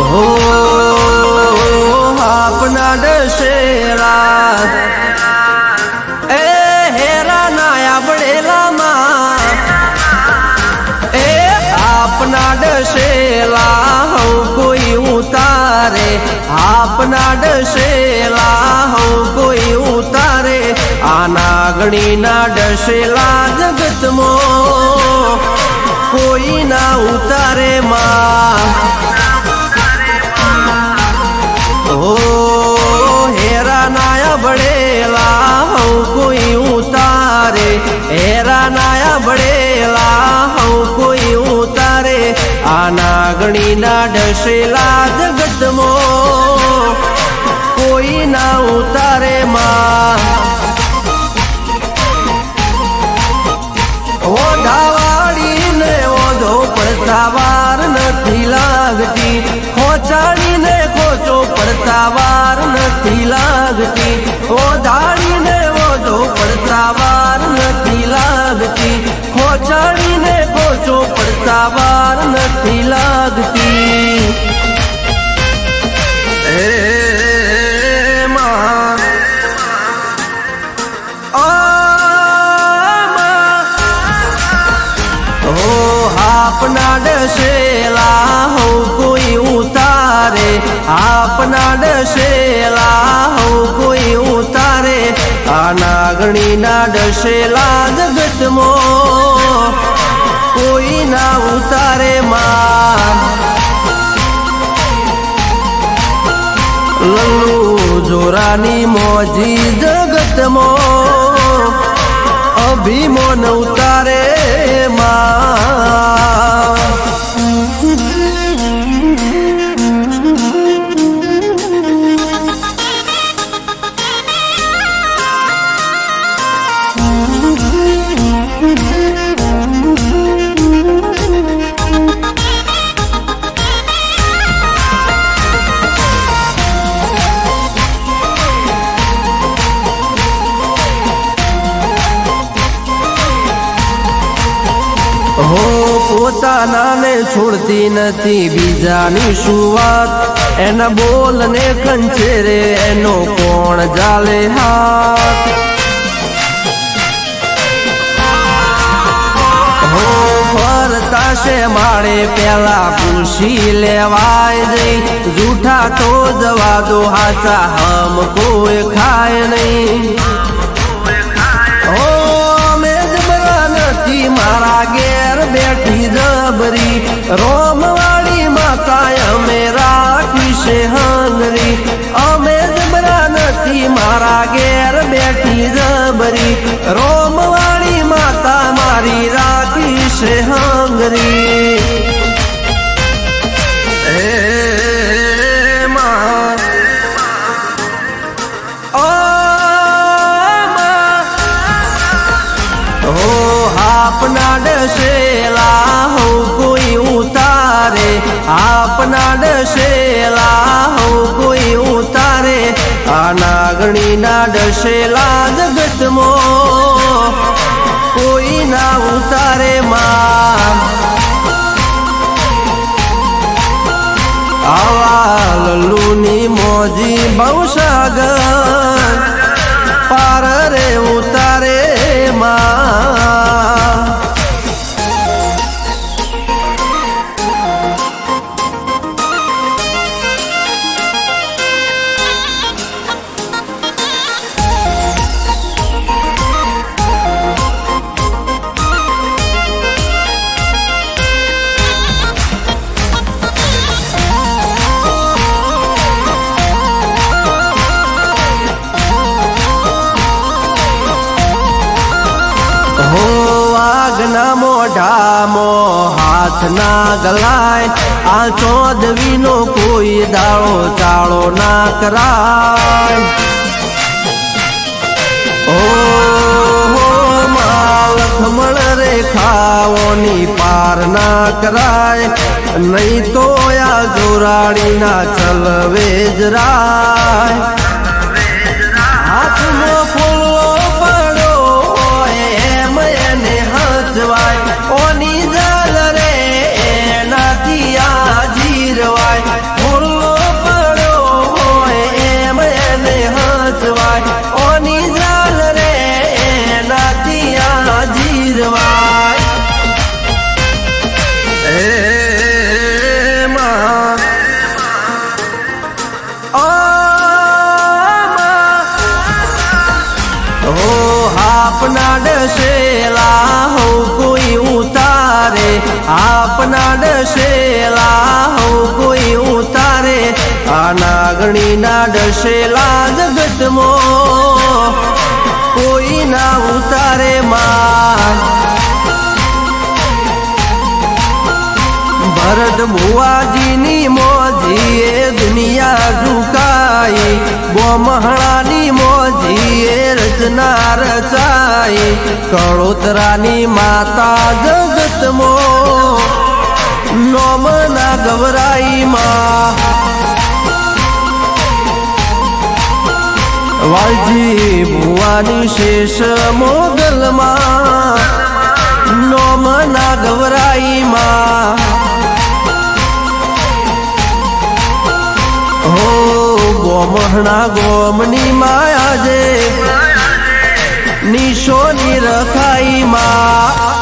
હો આપના દશેરા એ હેરા નાયા બડેલામાં એ આપના દશેલા હઉ કોઈ ઉતારે આપના દશેલા હઉ કોઈ ઉતારે આના ગણીના દશેલા જગતમાં કોઈ ના ઉતારે માં ઓ હેરા નાયા બડેલા હઉ કોઈ ઉતારે હેરા નાયા બડેલા હઉ કોઈ ઉતારે આના ગણીના દશેલા જગતમાં કોઈ ના ઉતારે માં ઓઢાવાડીને ઓઢો પડતા વાર નથી લાગતી ખોચાડીને ખોચો પડતા વાર નથી લાગતી ઓઢાડીને ઓઢો પડતા વાર નથી લાગતી ખોચાડીને ખોચો પડતા વાર નથી લાગતી હે માં આપના દશેલા હઉ કોઈ ઉતારે આપના દશેલા હઉ કોઈ ઉતારે આના ગણીના દશેલા જગતમાં કોઈ ના ઉતારે માં લલ્લુ જોરાની મોજી જગતમાં અભિમન ઉતારે માં હો પોતાનાને છોડતી નથી બીજાની શું વાત એના બોલને કંચેરે એનો કોણ જાલે હાથ હો ફરતા છે માળે પેલા પૂછી લેવાય જઈ જૂઠા તો જવા દો હાચા હમ કોઈ ખાય નહીં મારા ઘેર બેઠી જબરી રોમવાળી માતા અમે રાખી છે હંગરી અમે જબરા નથી મારા ઘેર બેઠી જબરી રોમવાળી માતા મારી રાખી છે હંગરી હે માં આપના દશેલા હઉ કોઈ ઉતારે આપના દશેલા હઉ કોઈ ઉતારે આના ગણીના દશેલા જગતમાં કોઈ ના ઉતારે માં આવા લલ્લુની મોજી બહુ સાગર પાર રે ઉતારે માં આગના મોઢામાં હાથ ના ગલાય આ ચોદવીનો કોઈ દાળો ચાળો ના કરાય ઓ લખમણ રેખાઓની પાર ના કરાય નહીં તો આ જોરાડીના ચલવે જરાય હાથમાં ફૂલો પડો એમ એને હસવાય ઓની જલ રે એનાથી આ જીરવાય નાગણી ના ડસેલા જગતમાં કોઈ ના ઉતારે માં ભરત ભુવાજીની મોજીએ દુનિયા ઝુકાઈ ગોમહણાની મોજીએ રચના રચાઈ કળોતરાની માતા જગતમાં નોમ ના ગવરાઈ માં વાલજી ભુવાની શેષ મોગલમાં નોમ ના ગવરાઈ માં હો ગોમહણા ગોમની માયા જે નિશોની રખાઈ માં